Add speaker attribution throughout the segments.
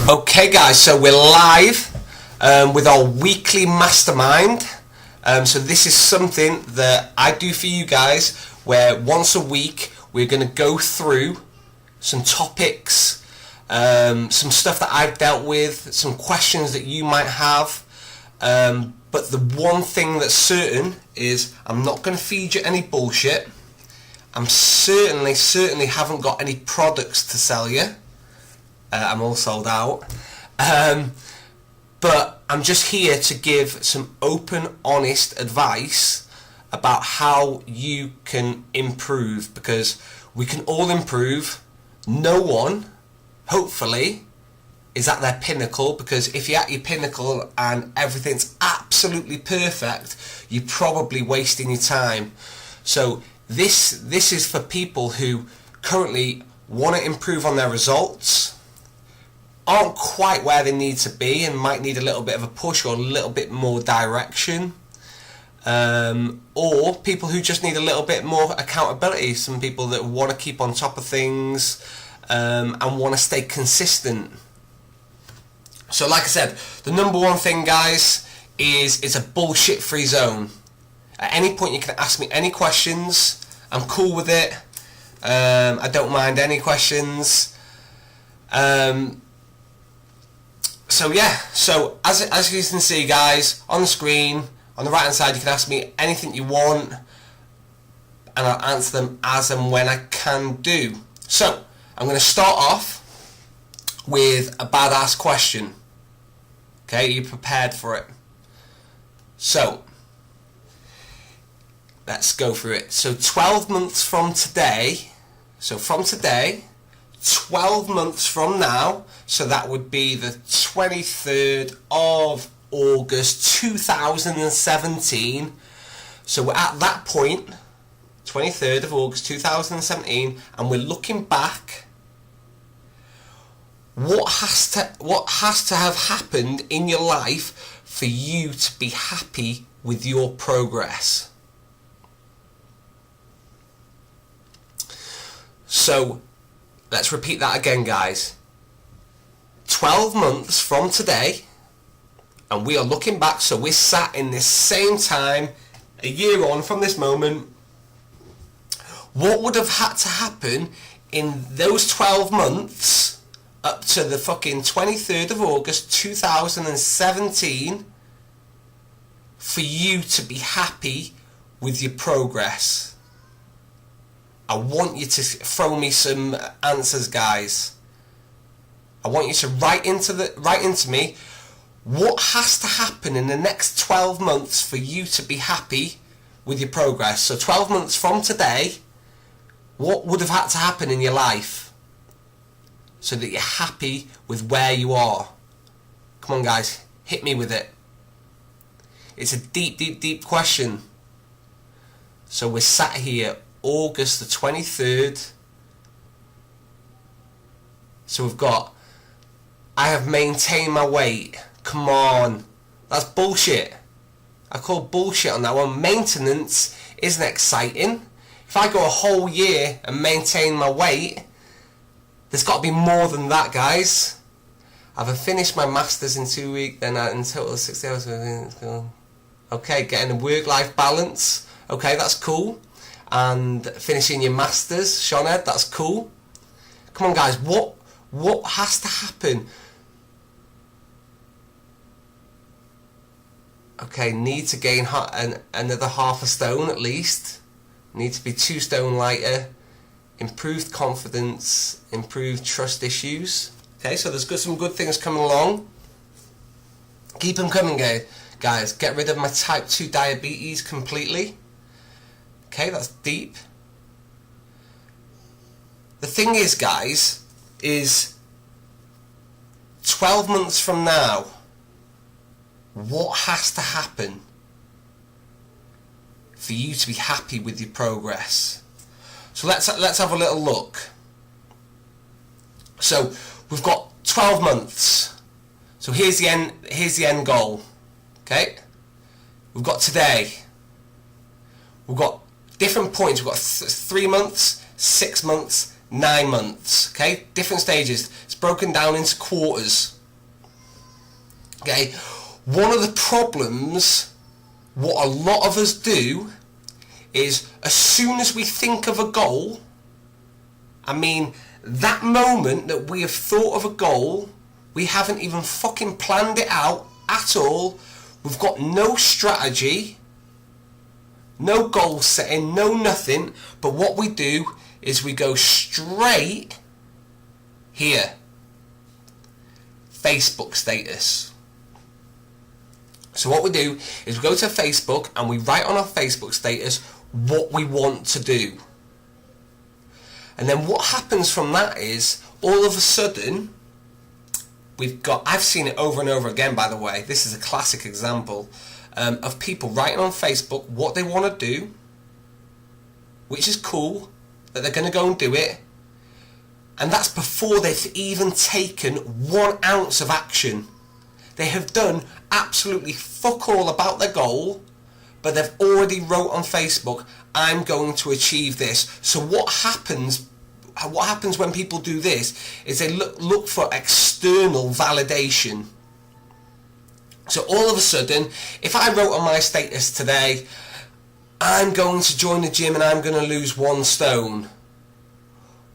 Speaker 1: Okay guys, so we're live with our weekly mastermind. So this is something that I do for you guys, where once a week we're going to go through some topics, some stuff that I've dealt with, some questions that you might have. But the one thing that's certain is I'm not going to feed you any bullshit. I'm certainly haven't got any products to sell you. I'm all sold out. But I'm just here to give some open, honest advice about how you can improve, because we can all improve. No one, hopefully, is at their pinnacle, because if you're at your pinnacle and everything's absolutely perfect, you're probably wasting your time. So this is for people who currently want to improve on their results, aren't quite where they need to be and might need a little bit of a push or a little bit more direction, or people who just need a little bit more accountability. Some people that want to keep on top of things and want to stay consistent. So like I said, the number one thing, guys, is it's a bullshit free zone. At any point you can ask me any questions. I'm cool with it. I don't mind any questions. So yeah, so as you can see, guys, on the screen, on the right hand side, you can ask me anything you want, and I'll answer them as and when I can do. So I'm going to start off with a badass question. Okay, are you prepared for it? So let's go through it. So 12 months from today, 12 months from now, so that would be the 23rd of August 2017. So we're at that point, 23rd of August 2017, and we're looking back. What has to have happened in your life for you to be happy with your progress? So let's repeat that again, guys. 12 months from today, and we are looking back, so we're sat in this same time, a year on from this moment. What would have had to happen in those 12 months up to the fucking 23rd of August 2017 for you to be happy with your progress? I want you to throw me some answers, guys. I want you to write into me what has to happen in the next 12 months for you to be happy with your progress. So 12 months from today, what would have had to happen in your life so that you're happy with where you are? Come on, guys, hit me with it. It's a deep question. So we're sat here August the 23rd. So we've got, I have maintained my weight. Come on, that's bullshit. I call bullshit on that one. Maintenance isn't exciting. If I go a whole year and maintain my weight, there's got to be more than that, guys. I've finished my masters in 2 weeks, then in total 60 hours. Okay, getting a work-life balance. Okay, that's cool. And finishing your masters, Seaned, that's cool. Come on, guys, what has to happen? Okay, need to gain another half a stone at least. Need to be 2 stone lighter. Improved confidence, improved trust issues. Okay, so there's some good things coming along. Keep them coming, guys. Get rid of my type 2 diabetes completely. Okay, that's deep. The thing is, guys, is 12 months from now, what has to happen for you to be happy with your progress? So let's have a little look. So we've got 12 months. So here's the end goal. Okay? We've got today. We've got different points. We've got 3 months, 6 months, 9 months. Okay? Different stages. It's broken down into quarters. Okay, one of the problems, what a lot of us do, is as soon as we think of a goal, I mean, that moment that we have thought of a goal, we haven't even fucking planned it out at all. We've got no strategy, no goal setting, no nothing. But what we do is we go straight here. Facebook status. So what we do is we go to Facebook and we write on our Facebook status what we want to do. And then what happens from that is, all of a sudden, I've seen it over and over again, by the way, this is a classic example, of people writing on Facebook what they want to do, which is cool, that they're going to go and do it, and that's before they've even taken 1 ounce of action. They have done absolutely fuck all about their goal, but they've already wrote on Facebook, I'm going to achieve this. So what happens when people do this is they look for external validation. So all of a sudden, if I wrote on my status today, I'm going to join the gym and I'm going to lose 1 stone,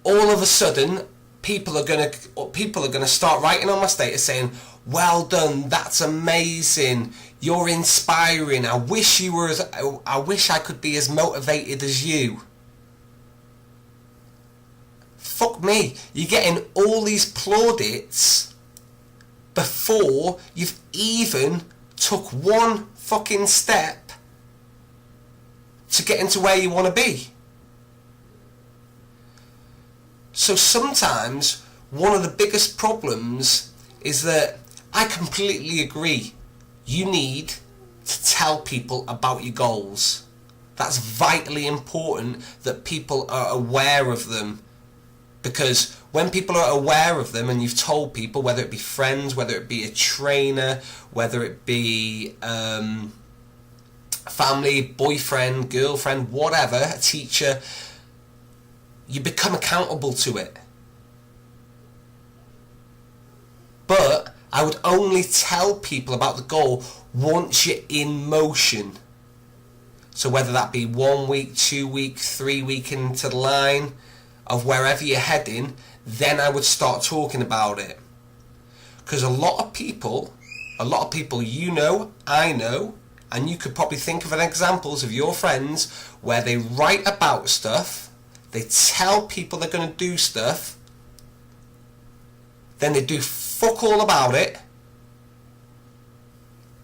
Speaker 1: all of a sudden people are going to start writing on my status saying, well done, that's amazing, you're inspiring, I wish I could be as motivated as you. Fuck me, you're getting all these plaudits before you've even took 1 fucking step to get into where you want to be. So sometimes one of the biggest problems is that I completely agree. You need to tell people about your goals. That's vitally important that people are aware of them. Because when people are aware of them and you've told people, whether it be friends, whether it be a trainer, whether it be family, boyfriend, girlfriend, whatever, a teacher, you become accountable to it. But I would only tell people about the goal once you're in motion. So whether that be 1 week, 2 week, 3 week into the line of wherever you're heading, then I would start talking about it. Because a lot of people you know, I know, and you could probably think of examples of your friends where they write about stuff, they tell people they're going to do stuff, then they do fuck all about it,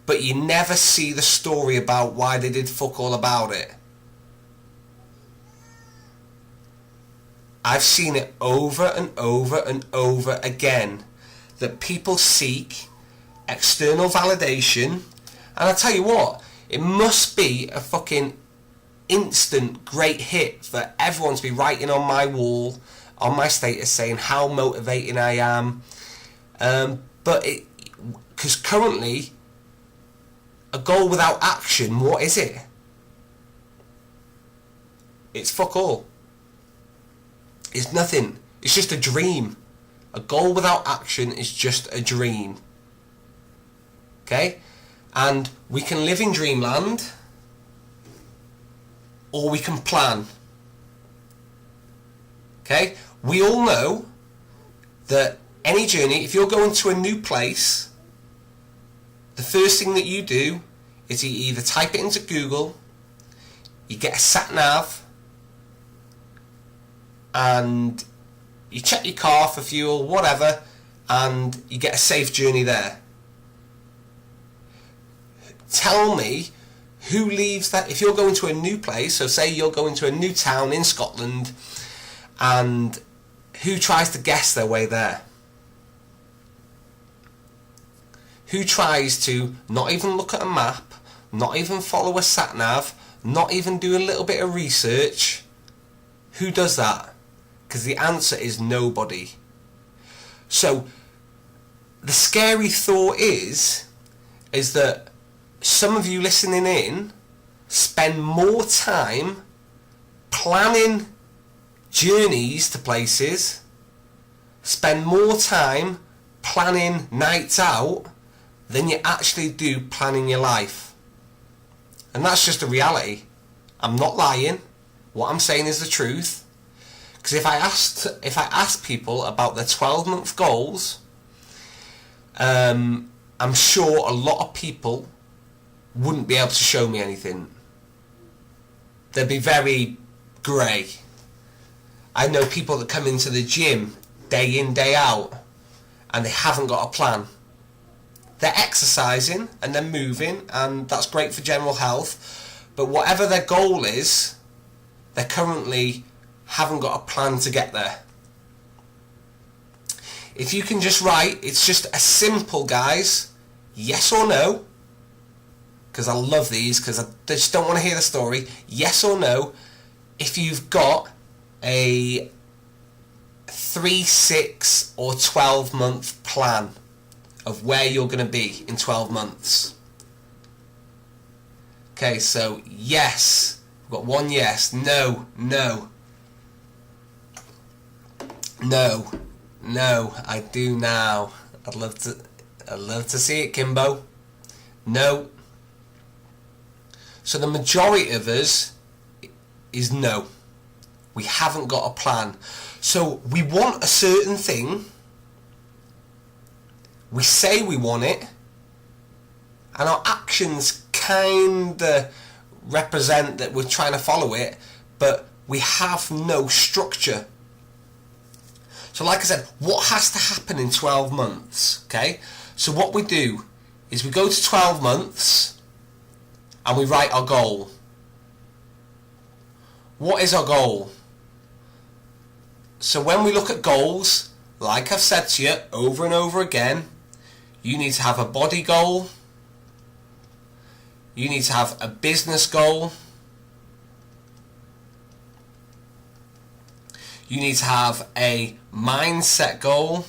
Speaker 1: but you never see the story about why they did fuck all about it. I've seen it over and over and over again, that people seek external validation, and I tell you what, it must be a fucking instant great hit for everyone to be writing on my wall, on my status, saying how motivating I am. But because currently, a goal without action, what is it? It's fuck all. It's nothing. It's just a dream. A goal without action is just a dream. Okay? And we can live in dreamland, or we can plan. Okay? We all know that any journey, if you're going to a new place, the first thing that you do is you either type it into Google, you get a sat nav, and you check your car for fuel, whatever, and you get a safe journey there. Tell me who leaves that. If you're going to a new place, so say you're going to a new town in Scotland, and who tries to guess their way there? Who tries to not even look at a map, not even follow a sat nav, not even do a little bit of research? Who does that? Because the answer is nobody. So the scary thought is that some of you listening in spend more time planning journeys to places, spend more time planning nights out than you actually do planning your life. And that's just a reality. I'm not lying. What I'm saying is the truth. Because if I asked people about their 12-month goals, I'm sure a lot of people wouldn't be able to show me anything. They'd be very grey. I know people that come into the gym day in, day out, and they haven't got a plan. They're exercising and they're moving, and that's great for general health, but whatever their goal is, they currently haven't got a plan to get there. If you can just write, it's just a simple, guys, yes or no, because I love these, because I just don't want to hear the story, yes or no, if you've got a 3, 6 or 12-month plan of where you're going to be in 12 months. Okay, so yes, we've got one yes, no, I do now. I'd love to see it, Kimbo. No. So the majority of us is no. We haven't got a plan. So we want a certain thing. We say we want it. And our actions kind of represent that we're trying to follow it. But we have no structure. So like I said, what has to happen in 12 months? Okay? So what we do is we go to 12 months and we write our goal. What is our goal? So when we look at goals, like I've said to you over and over again, you need to have a body goal, you need to have a business goal, you need to have a mindset goal,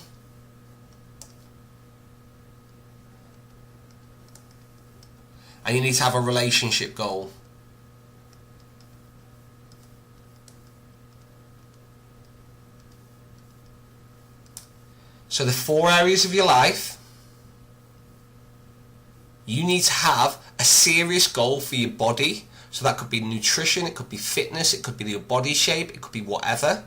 Speaker 1: and you need to have a relationship goal. So the 4 areas of your life, you need to have a serious goal for your body. So that could be nutrition, it could be fitness, it could be your body shape, it could be whatever.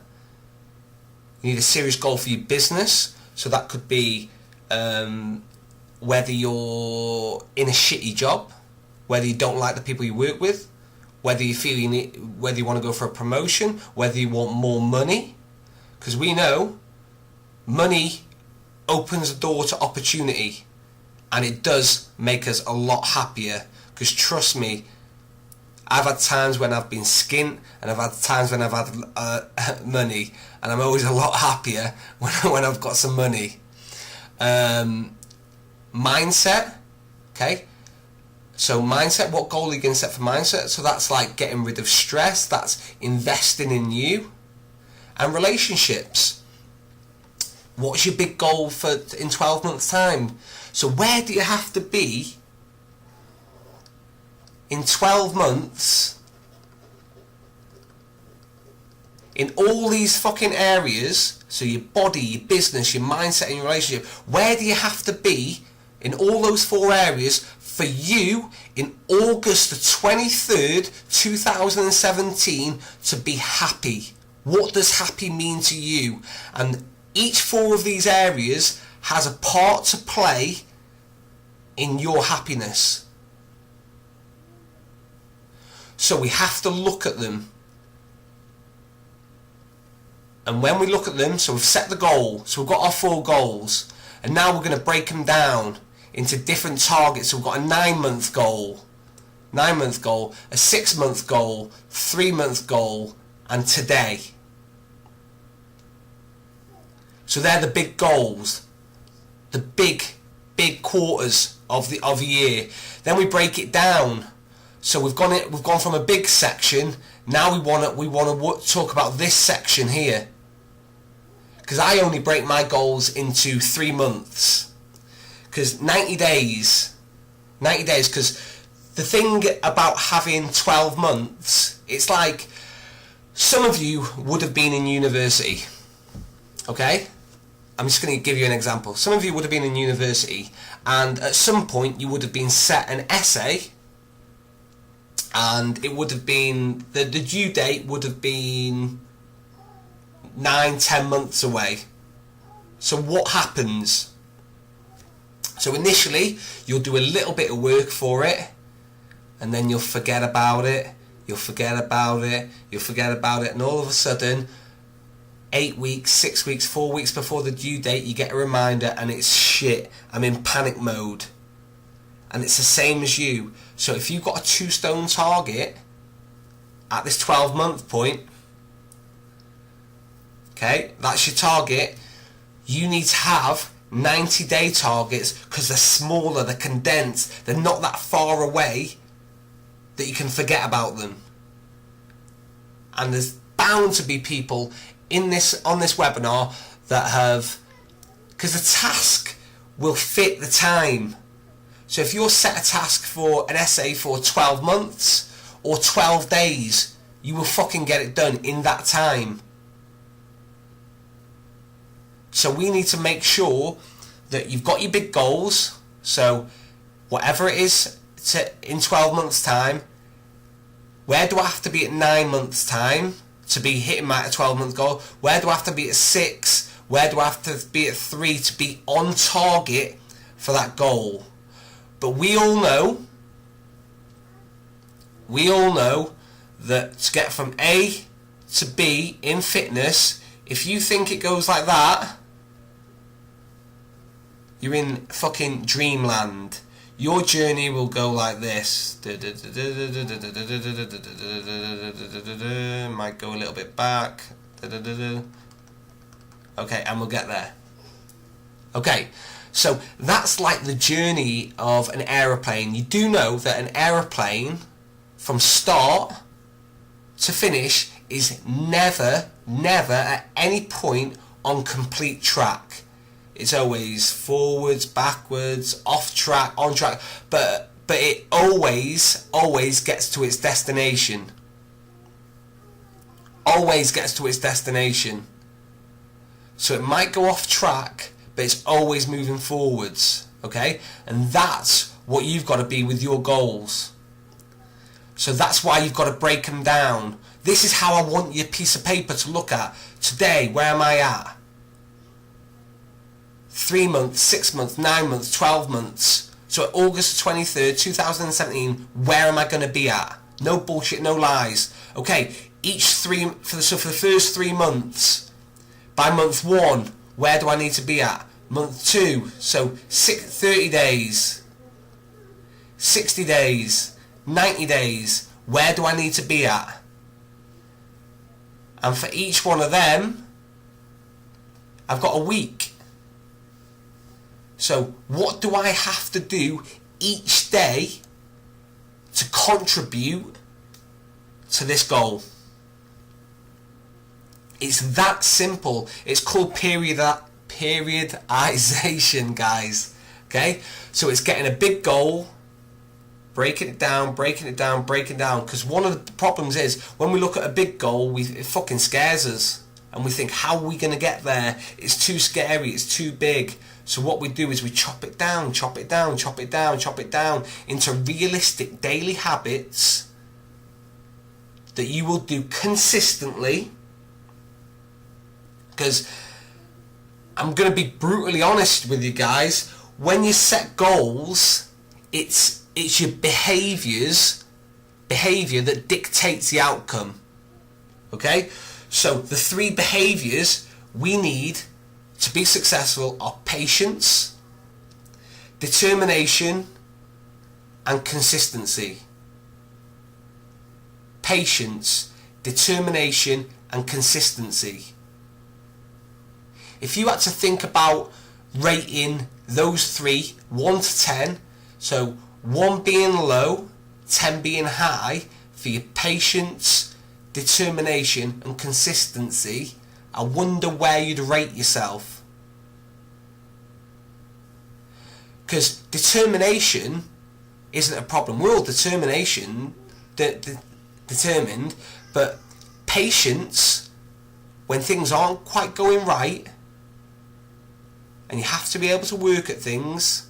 Speaker 1: You need a serious goal for your business. So that could be whether you're in a shitty job, whether you don't like the people you work with, whether you feel whether you want to go for a promotion, whether you want more money. Because we know money opens the door to opportunity, and it does make us a lot happier. Because trust me, I've had times when I've been skint, and I've had times when I've had money, and I'm always a lot happier when I've got some money. Mindset, okay? So mindset, what goal are you going to set for mindset? So that's like getting rid of stress, that's investing in you. And relationships. What's your big goal in 12 months' time? So where do you have to be in 12 months in all these fucking areas? So your body, your business, your mindset and your relationship. Where do you have to be in all those 4 areas for you in August the 23rd, 2017 to be happy? What does happy mean to you? And each 4 of these areas has a part to play in your happiness. So we have to look at them. And when we look at them, so we've set the goal, so we've got our 4 goals, and now we're going to break them down into different targets. So we've got a 9-month goal, a 6-month goal, 3-month goal, and today. So they're the big goals, the big quarters of the year. Then we break it down. So we've gone from a big section. Now we want to talk about this section here. Because I only break my goals into 3 months. Because 90 days. Because the thing about having 12 months, it's like some of you would have been in university. Okay? I'm just going to give you an example. Some of you would have been in university, and at some point you would have been set an essay, and it would have been, the due date would have been 9-10 months away. So what happens? So initially you'll do a little bit of work for it, and then you'll forget about it, you'll forget about it, you'll forget about it, and all of a sudden 8 weeks, 6 weeks, 4 weeks before the due date, you get a reminder and it's shit. I'm in panic mode. And it's the same as you. So if you've got a 2-stone target at this 12-month point, okay, that's your target, you need to have 90-day targets because they're smaller, they're condensed, they're not that far away that you can forget about them. And there's bound to be people on this webinar that have, because the task will fit the time. So if you're set a task for an essay for 12 months or 12 days, you will fucking get it done in that time. So we need to make sure that you've got your big goals. So whatever it is in 12 months time, where do I have to be at 9 months time to be hitting my 12-month goal? Where do I have to be at 6? Where do I have to be at 3 to be on target for that goal? But we all know that to get from A to B in fitness, if you think it goes like that, you're in fucking dreamland. Your journey will go like this. Might go a little bit back. Okay, and we'll get there. Okay, so that's like the journey of an aeroplane. You do know that an aeroplane, from start to finish, is never at any point on complete track. It's always forwards, backwards, off track, on track, but it always gets to its destination. Always gets to its destination. So it might go off track, but it's always moving forwards, okay? And that's what you've got to be with your goals. So that's why you've got to break them down. This is how I want your piece of paper to look at. Today, where am I at? 3 months, 6 months, 9 months, 12 months. So at August 23rd, 2017, where am I going to be at? No bullshit, no lies. Okay, for the first 3 months, by month 1, where do I need to be at? Month 2, so 30 days, 60 days, 90 days, where do I need to be at? And for each one of them, I've got a week. So what do I have to do each day to contribute to this goal? It's that simple. It's called periodization, guys. Okay? So it's getting a big goal, breaking it down, because one of the problems is when we look at a big goal, it fucking scares us. And we think, how are we going to get there? It's too scary, it's too big. So what we do is we chop it down into realistic daily habits that you will do consistently. Because I'm going to be brutally honest with you guys, when you set goals, it's your behaviour that dictates the outcome. Okay? So the 3 behaviours we need to be successful are patience, determination, and consistency. Patience, determination, and consistency. If you had to think about rating those 3, 1 to 10, so 1 being low, 10 being high, for your patience, determination, and consistency, I wonder where you'd rate yourself. Because determination isn't a problem. We're all determined, but patience, when things aren't quite going right, and you have to be able to work at things.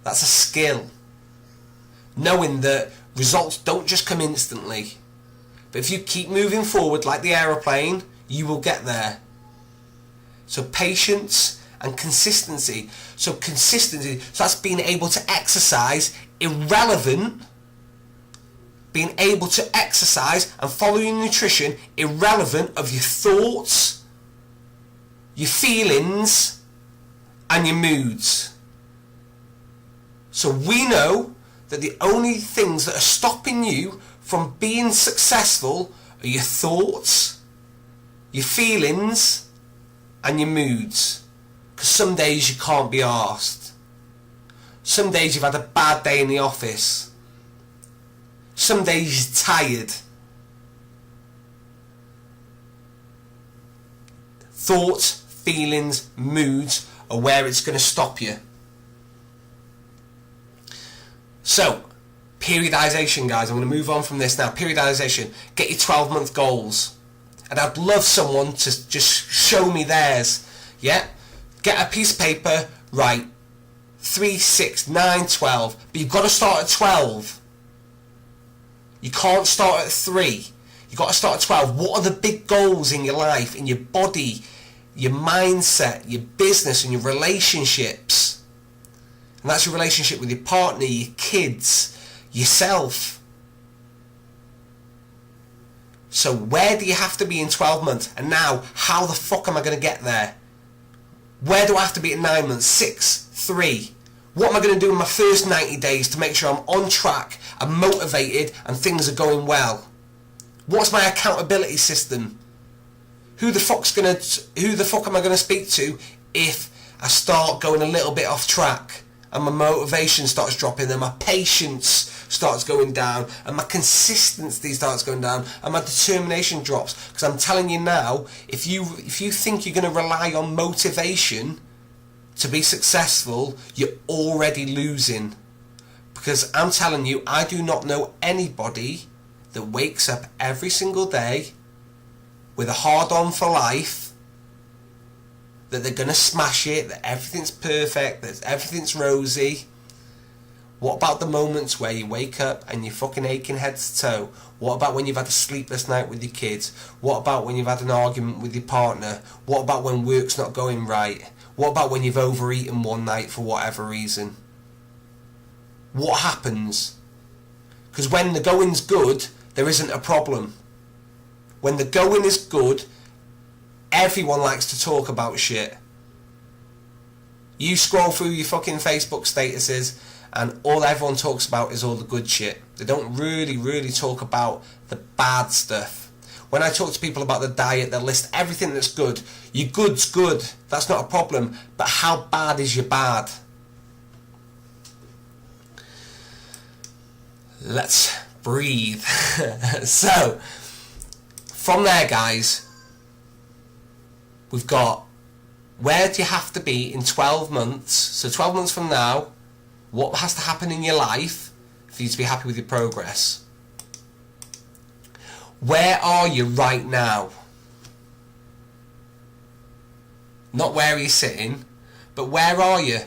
Speaker 1: That's a skill. Knowing that results don't just come instantly. But if you keep moving forward like the aeroplane, you will get there. So patience and consistency. So that's being able to exercise irrelevant. Being able to exercise and follow your nutrition irrelevant of your thoughts, your feelings, and your moods. So we know that the only things that are stopping you from being successful are your thoughts, your feelings, and your moods. Because some days you can't be arsed. Some days you've had a bad day in the office. Some days you're tired. Thoughts, feelings, moods are where it's going to stop you. So, periodization, guys. I'm going to move on from this now. Periodization. Get your 12-month goals. And I'd love someone to just show me theirs. Yeah? Get a piece of paper, write 3, 6, 9, 12. But you've got to start at 12. You can't start at 3. You've got to start at 12. What are the big goals in your life, in your body, your mindset, your business, and your relationships? And that's your relationship with your partner, your kids, yourself. So where do you have to be in 12 months? And now, how the fuck am I going to get there? Where do I have to be in 9 months? 6, 3. What am I going to do in my first 90 days to make sure I'm on track, I'm motivated, and things are going well? What's my accountability system? Who the fuck am I going to speak to if I start going a little bit off track and my motivation starts dropping and my patience starts going down and my consistency starts going down and my determination drops? Because I'm telling you now, if you think you're going to rely on motivation to be successful, you're already losing. Because I'm telling you, I do not know anybody that wakes up every single day with a hard on for life, that they're going to smash it, that everything's perfect, that everything's rosy. What about the moments where you wake up and you're fucking aching head to toe? What about when you've had a sleepless night with your kids? What about when you've had an argument with your partner? What about when work's not going right? What about when you've overeaten one night for whatever reason? What happens? Because when the going's good, there isn't a problem. When the going is good, everyone likes to talk about shit. You scroll through your fucking Facebook statuses and all everyone talks about is all the good shit. They don't really talk about the bad stuff. When I talk to people about the diet, they'll list everything that's good. Your good's good, that's not a problem, but how bad is your bad? Let's breathe. So, from there, guys, we've got where do you have to be in 12 months? So 12 months from now, what has to happen in your life for you to be happy with your progress? Where are you right now? Not where are you sitting, but where are you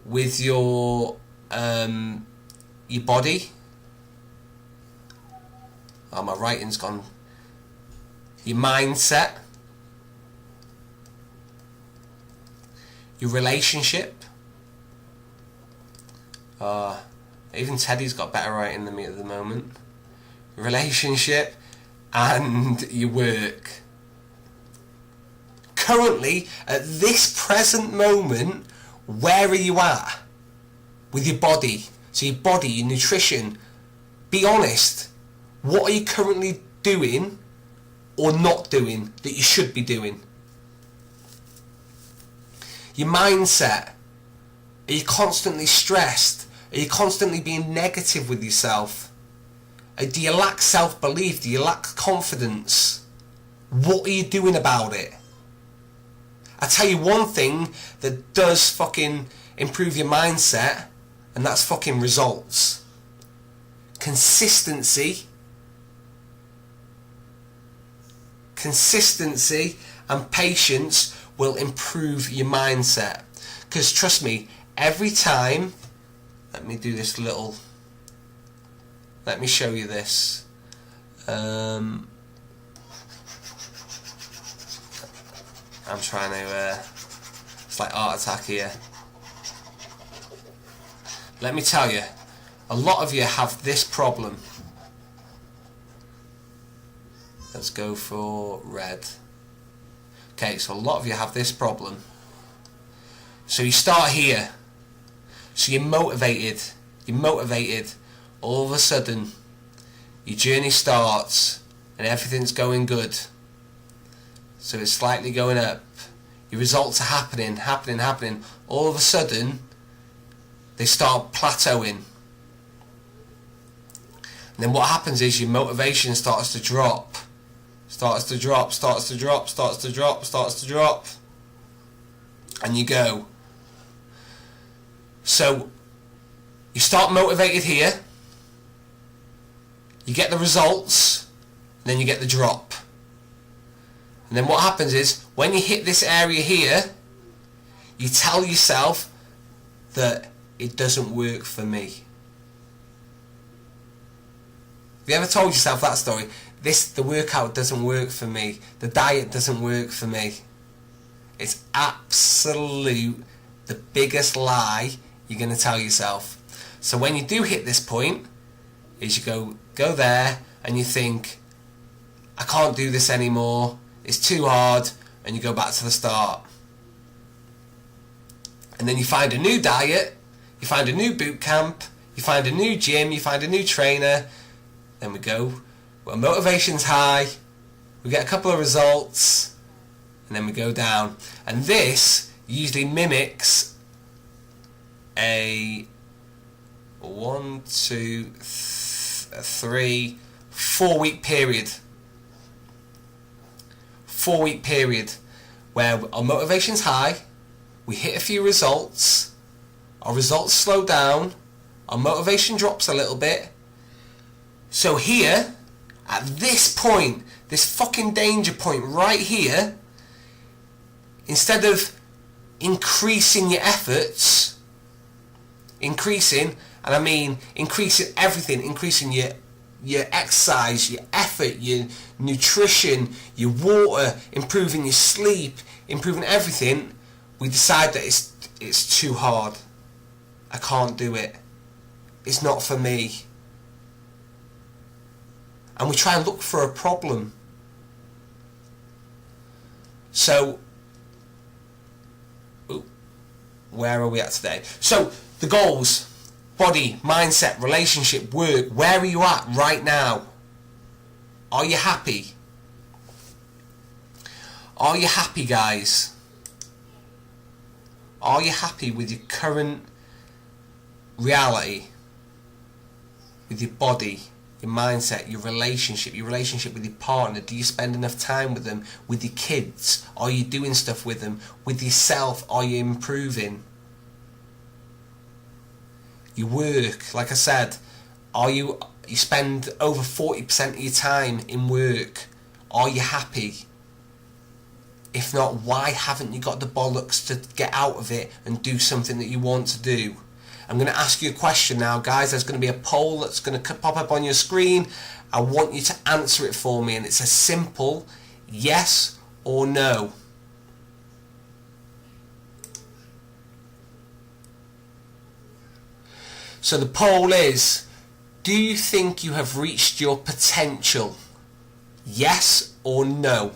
Speaker 1: with your body? Oh, my writing's gone. Your mindset, your relationship. Even Teddy's got better writing than me at the moment. Relationship and your work. Currently, at this present moment, where are you at with your body? So your body, your nutrition. Be honest. What are you currently doing or not doing that you should be doing? Your mindset. Are you constantly stressed? Are you constantly being negative with yourself? Do you lack self-belief? Do you lack confidence? What are you doing about it? I tell you one thing that does fucking improve your mindset, and that's fucking results. Consistency and patience will improve your mindset. Because trust me, every time, let me do this little, let me show you this. I'm trying to, it's like art attack here. Let me tell you, a lot of you have this problem. Let's go for red. Okay, so a lot of you have this problem. So you start here. So you're motivated. All of a sudden, your journey starts and everything's going good. So it's slightly going up. Your results are happening. All of a sudden, they start plateauing. And then what happens is your motivation starts to drop. And you go. So you start motivated here, you get the results, and then you get the drop. And then what happens is, when you hit this area here, you tell yourself that it doesn't work for me. Have you ever told yourself that story? The workout doesn't work for me. The diet doesn't work for me. It's absolute the biggest lie you're going to tell yourself. So when you do hit this point, is you go there and you think, I can't do this anymore, it's too hard, and you go back to the start. And then you find a new diet, you find a new boot camp, you find a new gym, you find a new trainer, then we go, well, motivation's high, we get a couple of results, and then we go down. And this usually mimics a 1, 2, 3, 4 week period. 4 week period where our motivation's high, we hit a few results, our results slow down, our motivation drops a little bit. So here, at this point, this fucking danger point right here, instead of increasing your efforts, increasing everything, increasing your exercise, your effort, your nutrition, your water, improving your sleep, improving everything, we decide that it's too hard. I can't do it. It's not for me. And we try and look for a problem. So, where are we at today? So, the goals, body, mindset, relationship, work, where are you at right now? Are you happy? Are you happy, guys? Are you happy with your current reality? With your body, your mindset, your relationship with your partner? Do you spend enough time with them? With your kids? Are you doing stuff with them? With yourself? Are you improving? Your work, like I said, you spend over 40% of your time in work. Are you happy? If not, why haven't you got the bollocks to get out of it and do something that you want to do? I'm going to ask you a question now, guys. There's going to be a poll that's going to pop up on your screen. I want you to answer it for me, and it's a simple yes or no. So the poll is, do you think you have reached your potential? Yes or no?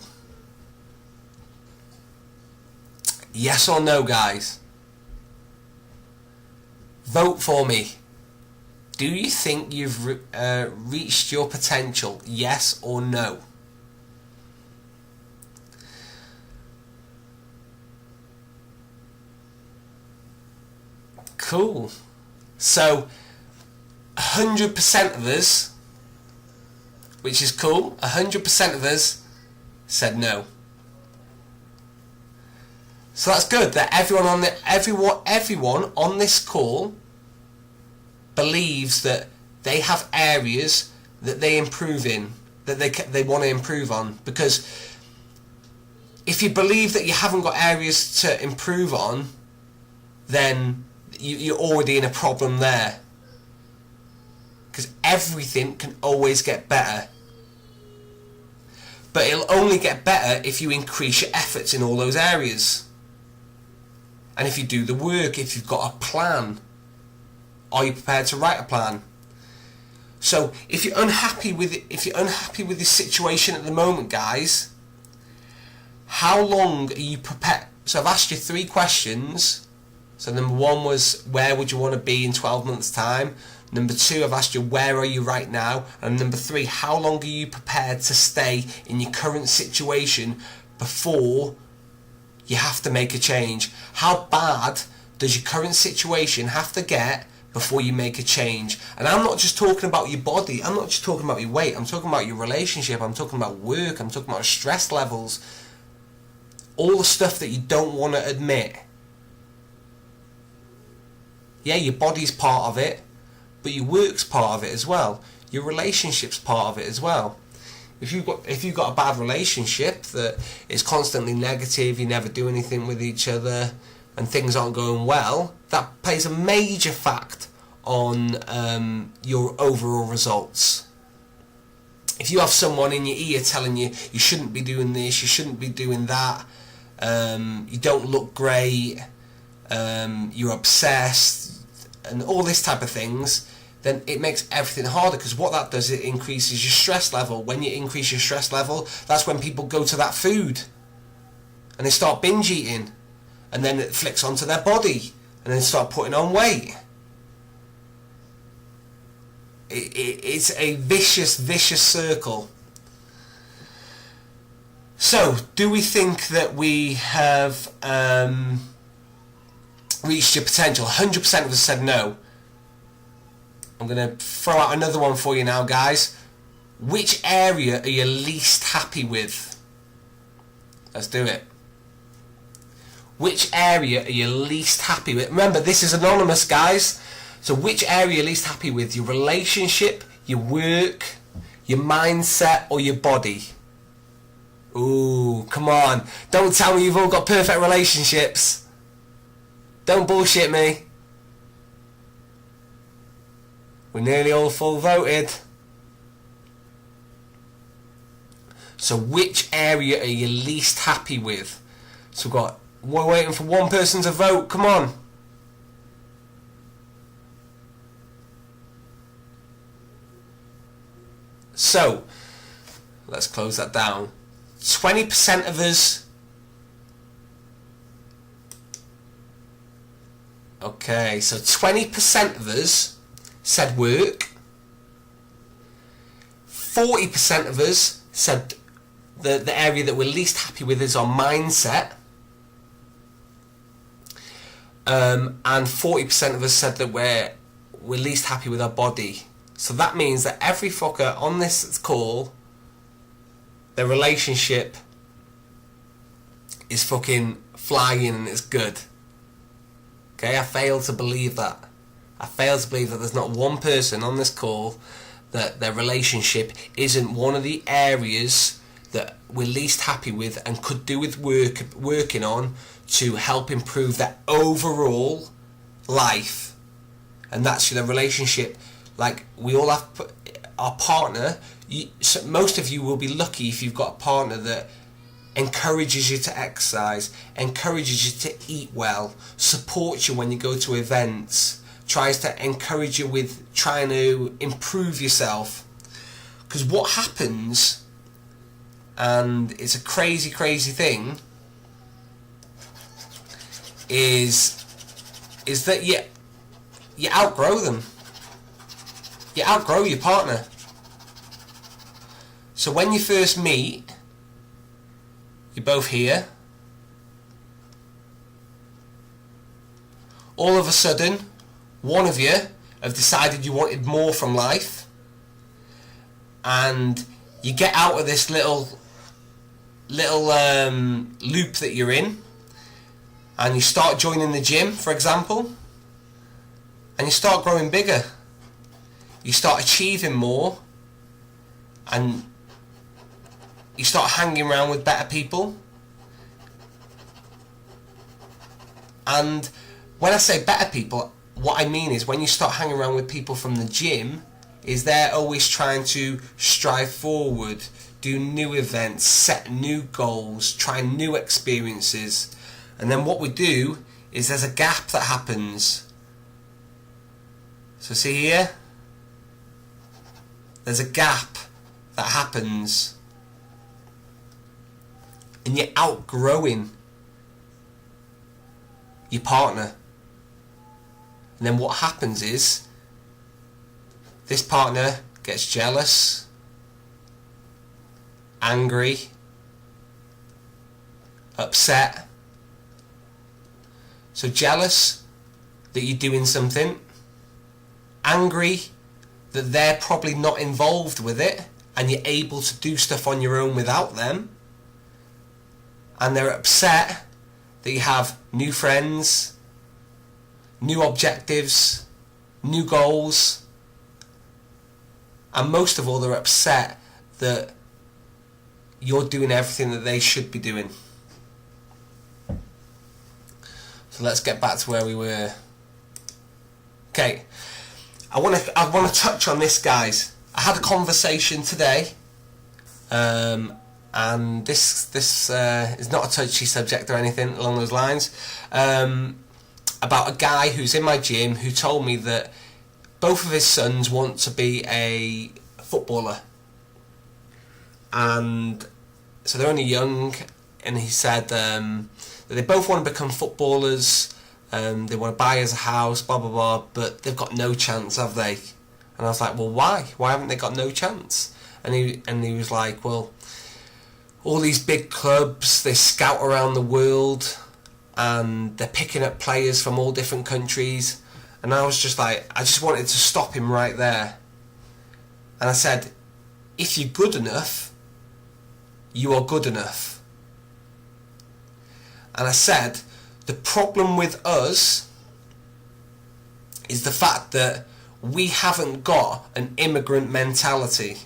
Speaker 1: Yes or no, guys? Vote for me. Do you think you've reached your potential? Yes or no? Cool. So, 100% of us, which is cool, 100% of us said no. So that's good that everyone on this call believes that they have areas that they improve in, that they want to improve on. Because If you believe that you haven't got areas to improve on, then you're already in a problem there. Because everything can always get better. But it'll only get better if you increase your efforts in all those areas. And if you do the work, if you've got a plan. Are you prepared to write a plan? So if you're unhappy with this situation at the moment, guys, how long are you prepared? So I've asked you 3 questions. So number 1 was, where would you want to be in 12 months' time? Number 2, I've asked you, where are you right now? And number 3, how long are you prepared to stay in your current situation before you have to make a change? How bad does your current situation have to get before you make a change? And I'm not just talking about your body, I'm not just talking about your weight, I'm talking about your relationship, I'm talking about work, I'm talking about stress levels, all the stuff that you don't want to admit. Yeah, your body's part of it, but your work's part of it as well. Your relationship's part of it as well. If you've got a bad relationship that is constantly negative, you never do anything with each other, and things aren't going well, that plays a major fact on your overall results. If you have someone in your ear telling you you shouldn't be doing this, you shouldn't be doing that, you don't look great, you're obsessed, and all this type of things, then it makes everything harder, because what that does, it increases your stress level. When you increase your stress level, that's when people go to that food and they start binge eating, and then it flicks onto their body and then start putting on weight. It's a vicious circle. So, do we think that we have reached your potential? 100% of us said no. I'm going to throw out another one for you now, guys. Which area are you least happy with? Let's do it. Which area are you least happy with? Remember, this is anonymous, guys. So which area are you least happy with? Your relationship, your work, your mindset, or your body? Ooh, come on. Don't tell me you've all got perfect relationships. Don't bullshit me. We're nearly all full voted. So which area are you least happy with? So we're waiting for one person to vote. Come on. So let's close that down. 20% of us. Okay, so 20% of us said work. 40% of us said the area that we're least happy with is our mindset. And 40% of us said that we're least happy with our body. So that means that every fucker on this call, their relationship is fucking flying and it's good. Okay, I fail to believe that. I fail to believe that there's not one person on this call that their relationship isn't one of the areas that we're least happy with and could do with working on to help improve their overall life. And that's the relationship. Like, we all have our partner. So most of you will be lucky if you've got a partner that encourages you to exercise, encourages you to eat well, supports you when you go to events, tries to encourage you with trying to improve yourself. Because what happens, and it's a crazy thing, is that you outgrow them. You outgrow your partner. So when you first meet, you're both here. All of a sudden, one of you have decided you wanted more from life, and you get out of this little loop that you're in, and you start joining the gym, for example, and you start growing bigger. You start achieving more, and you start hanging around with better people, And when I say better people, what I mean is when you start hanging around with people from the gym, is they're always trying to strive forward, do new events, set new goals, try new experiences. And then what we do is there's a gap that happens. So see here? There's a gap that happens. And you're outgrowing your partner. And then what happens is this partner gets jealous, angry, upset. So jealous that you're doing something, angry that they're probably not involved with it and you're able to do stuff on your own without them, and they're upset that you have new friends, new objectives, new goals, and most of all they're upset that you're doing everything that they should be doing. So let's get back to where we were. Okay, I want to touch on this, guys. I had a conversation today, and this is not a touchy subject or anything along those lines, about a guy who's in my gym who told me that both of his sons want to be a footballer, and so they're only young, and he said that they both want to become footballers. They want to buy us a house, blah blah blah, but they've got no chance, have they? And I was like, well, why haven't they got no chance? And he was like, well, all these big clubs, they scout around the world and they're picking up players from all different countries. And I was just like, I just wanted to stop him right there. And I said, if you're good enough, you are good enough. And I said, the problem with us is the fact that we haven't got an immigrant mentality.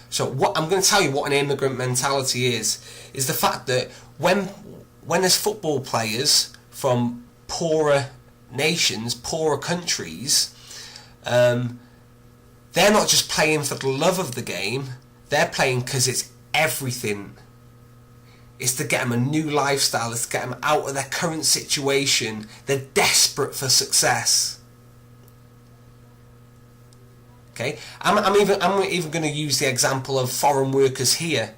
Speaker 1: So what I'm going to tell you what an immigrant mentality is the fact that when there's football players from poorer nations, poorer countries, they're not just playing for the love of the game, they're playing because it's everything. It's to get them a new lifestyle, it's to get them out of their current situation. They're desperate for success. Okay, I'm even going to use the example of foreign workers here.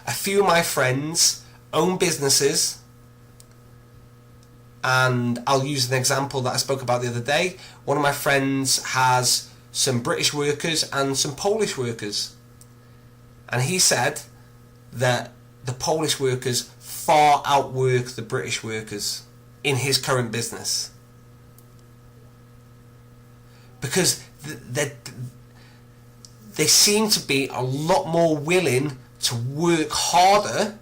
Speaker 1: A few of my friends own businesses, and I'll use an example that I spoke about the other day. One of my friends has some British workers and some Polish workers, and he said that the Polish workers far outwork the British workers in his current business, because they seem to be a lot more willing to work harder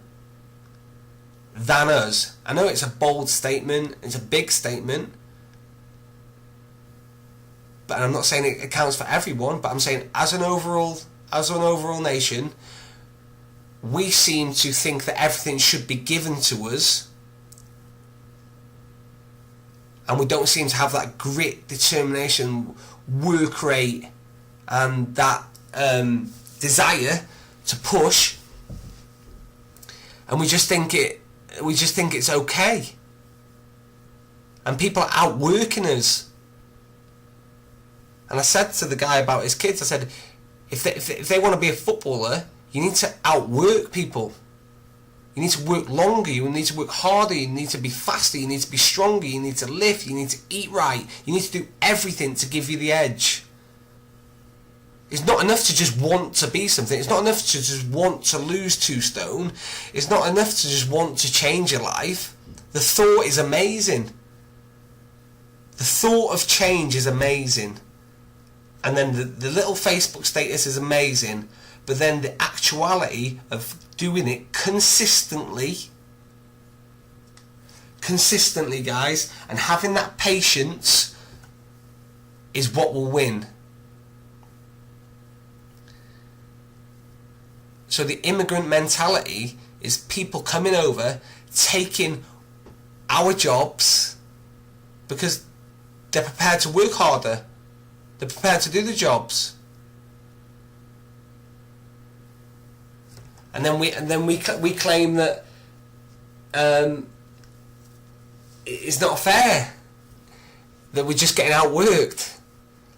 Speaker 1: than us. I know it's a bold statement, it's a big statement, but I'm not saying it accounts for everyone, but I'm saying as an overall nation, we seem to think that everything should be given to us, and we don't seem to have that grit, determination, work rate, and that desire to push, and we just think it's okay, and people are outworking us. And I said to the guy about his kids, I said, if they want to be a footballer, you need to outwork people. You need to work longer, you need to work harder, you need to be faster, you need to be stronger, you need to lift, you need to eat right, you need to do everything to give you the edge. It's not enough to just want to be something. It's not enough to just want to lose 2 stone. It's not enough to just want to change your life. The thought is amazing. The thought of change is amazing. And then the little Facebook status is amazing. But then the actuality of doing it consistently, guys, and having that patience is what will win. So the immigrant mentality is people coming over, taking our jobs because they're prepared to work harder. They're prepared to do the jobs. And then we claim that it's not fair, that we're just getting outworked.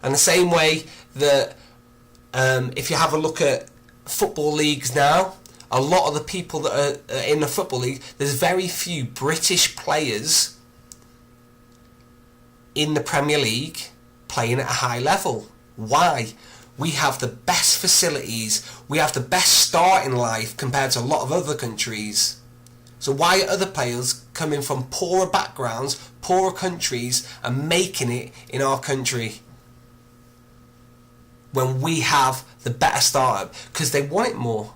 Speaker 1: And the same way that if you have a look at football leagues now, a lot of the people that are in the football league, there's very few British players in the Premier League playing at a high level. Why? We have the best facilities, we have the best start in life compared to a lot of other countries. So why are other players coming from poorer backgrounds, poorer countries, and making it in our country when we have the better startup? Because they want it more.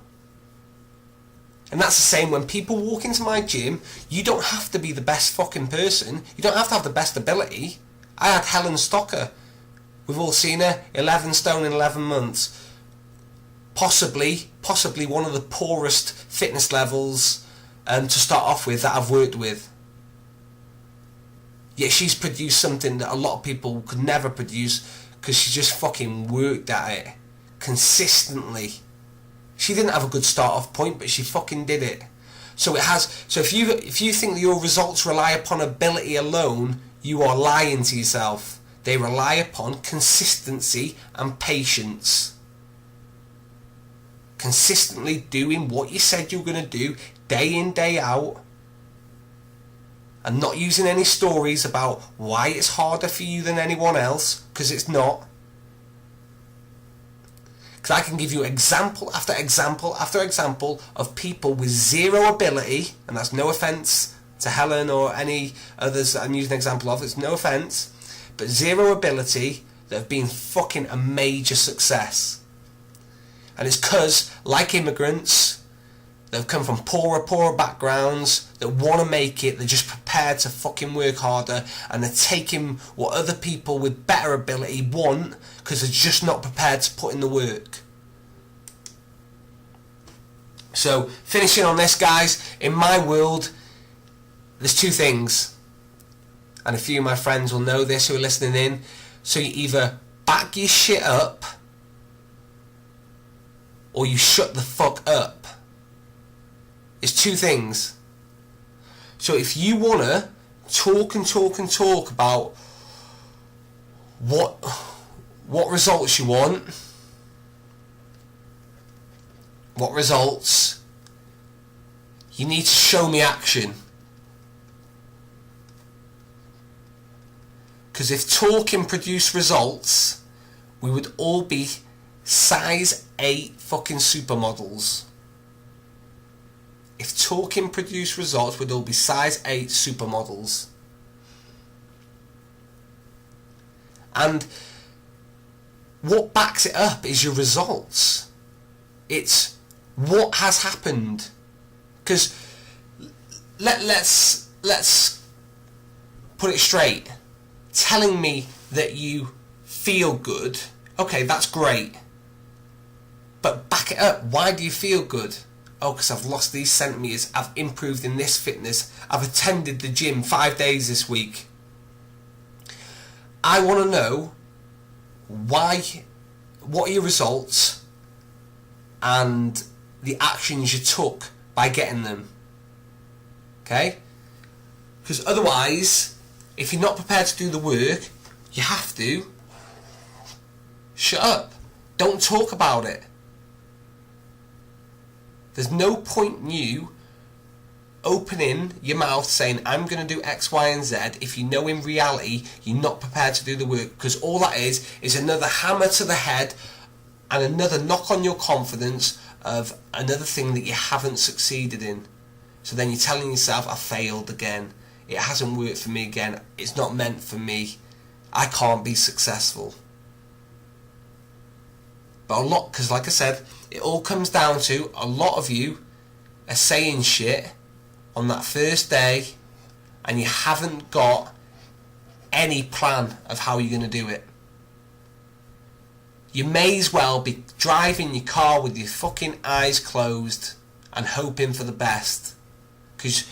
Speaker 1: And that's the same when people walk into my gym. You don't have to be the best fucking person. You don't have to have the best ability. I had Helen Stocker. We've all seen her, 11 stone in 11 months. Possibly one of the poorest fitness levels to start off with that I've worked with. Yet she's produced something that a lot of people could never produce because she just fucking worked at it consistently. She didn't have a good start off point, but she fucking did it. So if you think that your results rely upon ability alone, you are lying to yourself. They rely upon consistency and patience. Consistently doing what you said you were going to do, day in, day out. And not using any stories about why it's harder for you than anyone else, because it's not. Because I can give you example after example after example of people with zero ability, and that's no offence to Helen or any others that I'm using an example of, it's no offence, but zero ability that have been fucking a major success. And it's because, like immigrants, that have come from poorer backgrounds, that want to make it, they're just prepared to fucking work harder, and they're taking what other people with better ability want, because they're just not prepared to put in the work. So, finishing on this, guys, in my world, there's two things. And a few of my friends will know this who are listening in. So you either back your shit up, or you shut the fuck up. It's two things. So if you want to talk about what results you want, what results, you need to show me action. Because if talking produced results, we would all be size 8 fucking supermodels. If talking produced results, we'd all be size 8 supermodels. And what backs it up is your results. It's what has happened. Because let's put it straight. Telling me that you feel good, okay, that's great. But back it up. Why do you feel good? Oh, because I've lost these centimetres, I've improved in this fitness, I've attended the gym 5 days this week. I want to know why, what are your results and the actions you took by getting them. Okay? Because otherwise, if you're not prepared to do the work, you have to shut up. Don't talk about it. There's no point in you opening your mouth saying, I'm going to do X, Y, and Z, if you know in reality you're not prepared to do the work. Because all that is another hammer to the head and another knock on your confidence of another thing that you haven't succeeded in. So then you're telling yourself, I failed again. It hasn't worked for me again. It's not meant for me. I can't be successful. But a lot, because like I said, it all comes down to a lot of you are saying shit on that first day and you haven't got any plan of how you're going to do it. You may as well be driving your car with your fucking eyes closed and hoping for the best. Because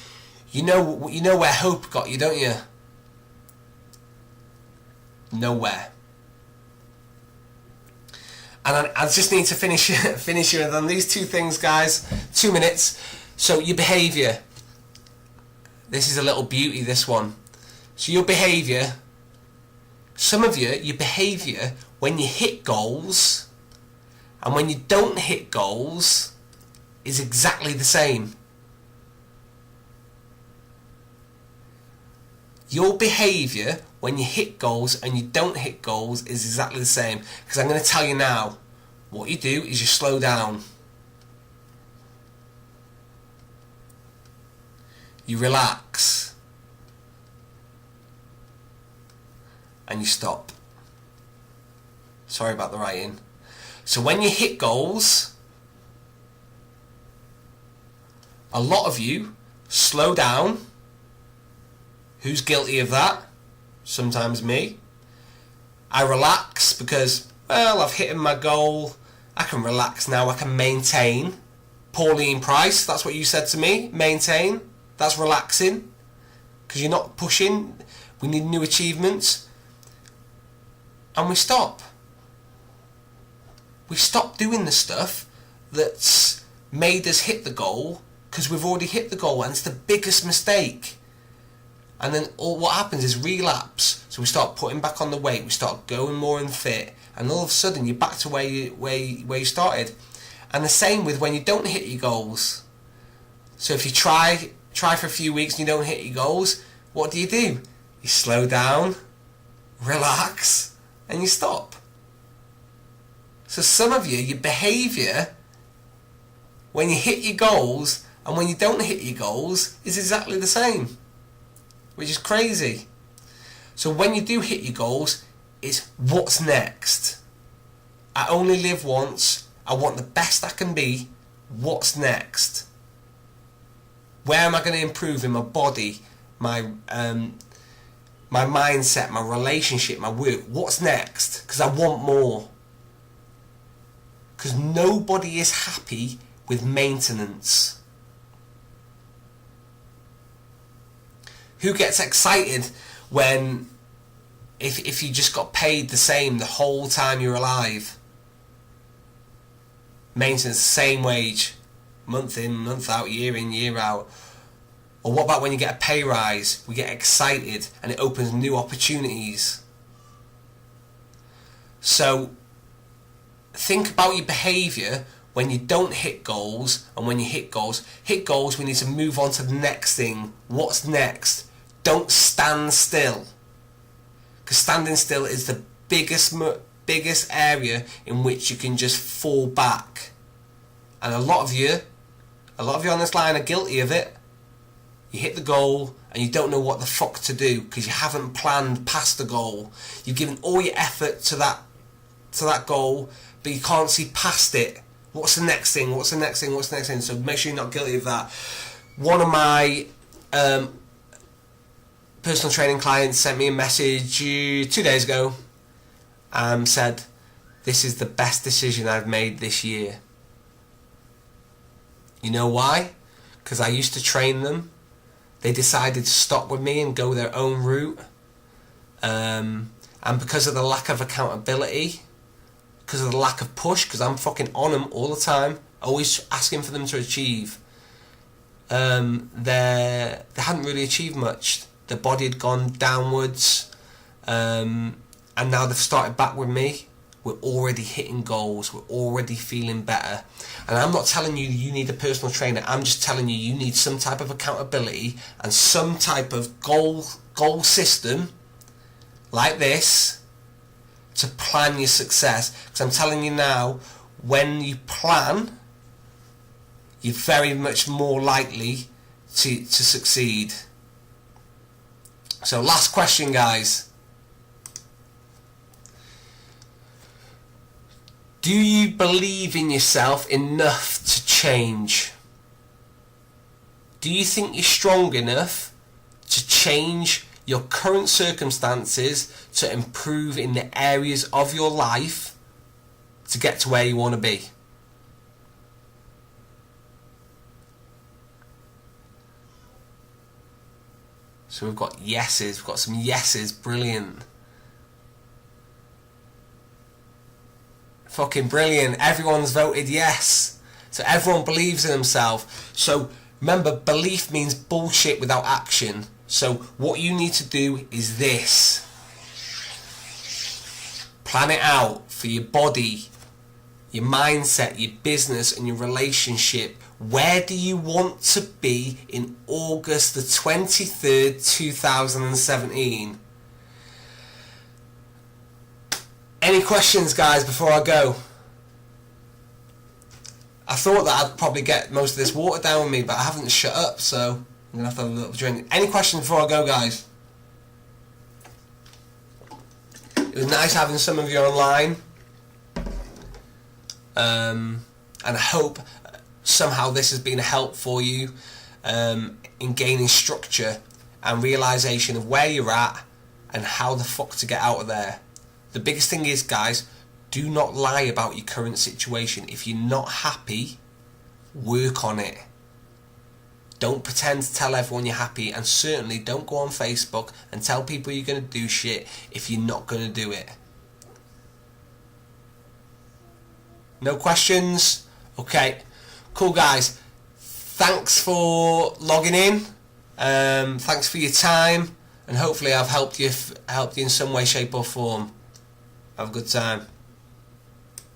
Speaker 1: You know where hope got you, don't you? Nowhere. And I just need to finish it on these two things, guys. 2 minutes. So your behaviour. This is a little beauty, this one. So your behaviour. Some of you, your behaviour when you hit goals and when you don't hit goals is exactly the same. Your behaviour when you hit goals and you don't hit goals is exactly the same. Because I'm going to tell you now, what you do is you slow down. You relax. And you stop. Sorry about the writing. So when you hit goals, a lot of you slow down. Who's guilty of that? Sometimes me. I relax because, well, I've hit my goal. I can relax now. I can maintain. Pauline Price, that's what you said to me. Maintain. That's relaxing. Because you're not pushing. We need new achievements. And we stop. We stop doing the stuff that's made us hit the goal because we've already hit the goal, and it's the biggest mistake. And then what happens is relapse. So we start putting back on the weight, we start going more and fit, and all of a sudden you're back to where you started. And the same with when you don't hit your goals. So if you try for a few weeks and you don't hit your goals, what do? You slow down, relax, and you stop. So some of you, your behaviour when you hit your goals and when you don't hit your goals is exactly the same, which is crazy. So when you do hit your goals, it's what's next. I only live once. I want the best I can be. What's next? Where am I going to improve in my body, my mindset, my relationship, my work? What's next? Because I want more. Because nobody is happy with maintenance. Who gets excited when if you just got paid the same the whole time you're alive? Maintenance, same wage, month in, month out, year in, year out. Or what about when you get a pay rise? We get excited and it opens new opportunities. So think about your behaviour when you don't hit goals and when you hit goals. Hit goals, we need to move on to the next thing. What's next? Don't stand still. Because standing still is the biggest area in which you can just fall back. And a lot of you on this line are guilty of it. You hit the goal and you don't know what the fuck to do because you haven't planned past the goal. You've given all your effort to that goal, but you can't see past it. What's the next thing? What's the next thing? What's the next thing? So make sure you're not guilty of that. One of my personal training clients sent me a message 2 days ago and said, "This is the best decision I've made this year." You know why? Because I used to train them. They decided to stop with me and go their own route. And because of the lack of accountability, because of the lack of push, because I'm fucking on them all the time, always asking for them to achieve, they hadn't really achieved much. Their body had gone downwards, and now they've started back with me. We're already hitting goals, we're already feeling better. And I'm not telling you you need a personal trainer, I'm just telling you you need some type of accountability and some type of goal system like this to plan your success. Because I'm telling you now, when you plan, you're very much more likely to succeed. So last question, guys. Do you believe in yourself enough to change? Do you think you're strong enough to change your current circumstances to improve in the areas of your life to get to where you want to be? So we've got yeses. We've got some yeses. Brilliant. Fucking brilliant. Everyone's voted yes. So everyone believes in themselves. So remember, belief means bullshit without action. So what you need to do is this. Plan it out for your body, your mindset, your business and your relationship. Where do you want to be in August the 23rd, 2017? Any questions, guys, before I go? I thought that I'd probably get most of this water down with me, but I haven't shut up, so I'm going to have to have a little drink. Any questions before I go, guys? It was nice having some of you online. And I hope somehow this has been a help for you in gaining structure and realisation of where you're at and how the fuck to get out of there. The biggest thing is, guys, do not lie about your current situation. If you're not happy, work on it. Don't pretend to tell everyone you're happy, and certainly don't go on Facebook and tell people you're going to do shit if you're not going to do it. No questions? Okay. Cool, guys. Thanks for logging in. Thanks for your time, and hopefully I've helped you in some way, shape or form. Have a good time.